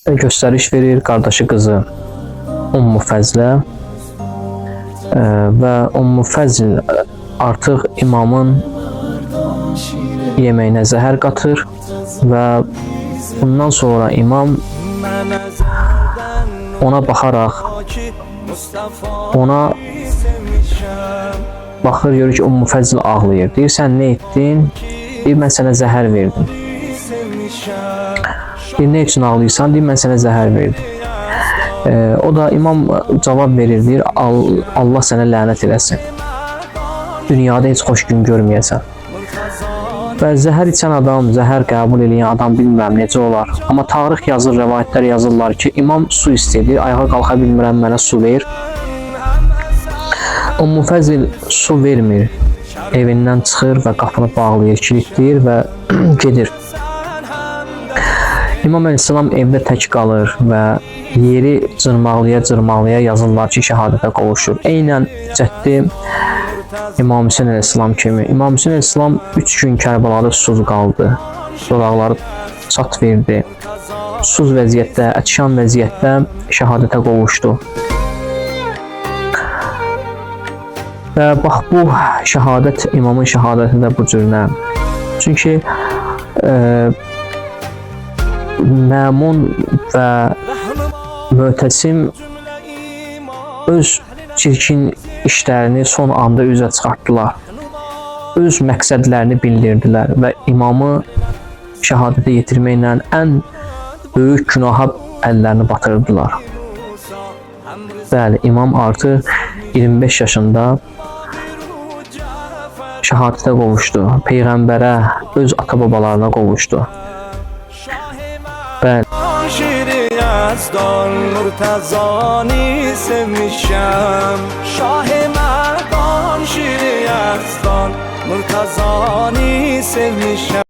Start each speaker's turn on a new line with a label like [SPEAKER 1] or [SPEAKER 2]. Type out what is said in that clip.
[SPEAKER 1] göstəriş verir qardaşı qızı Ümmü Fəzlə və Ümmü Fəzl artıq imamın yeməyinə zəhər qatır və bundan sonra imam ona baxaraq baxır, görür ki, Ümmü Fəzl ağlayır. Deyir, sən nə etdin? Deyir, mən sənə zəhər verdim. Deyir, nə üçün ağlayırsan? Deyir, mən sənə zəhər verdim. O da imam cavab verir, deyir, Allah sənə lənət eləsin. Dünyada heç xoş gün görməyəsən. Və zəhər içən adam, zəhər qəbul edən adam bilmirəm necə olar. Amma tarix yazır, rəvayətlər yazırlar ki, imam su istədir, ayağa qalxa bilmirəm, mənə su ver. Ümmü Fəzl su vermir, evindən çıxır və qapını bağlayır, kilitləyir və gedir. İmam Əleyhisselam evdə tək qalır və yeri cırmaqlaya yazırlar ki, şəhadətə qovuşur. Eynən cəddi İmam Hüseyin Əleyhisselam kimi. İmam Hüseyin Əleyhisselam 3 gün Kərbalada susuz qaldı. Dodaqları çat verdi. Susuz vəziyyətdə, ətişan vəziyyətdə şəhadətə qovuşdu. Və bax, bu şəhadət, imamın şəhadəti də bu cürlə. Çünki Məmun və Möhtəsim öz çirkin işlərini son anda üzə çıxartdılar. Öz məqsədlərini bildirdilər və imamı şəhadətə yetirməklə ən böyük günaha əllərini batırdılar. Bəli, imam artıq 25 yaşında şəhadətə qovuşdu. Peyğəmbərə, öz ata-babalarına qovuşdu. Bəli.
[SPEAKER 2] مرتضانی سمیشم شاه مردان شیر یزدان مرتضانی سمیشم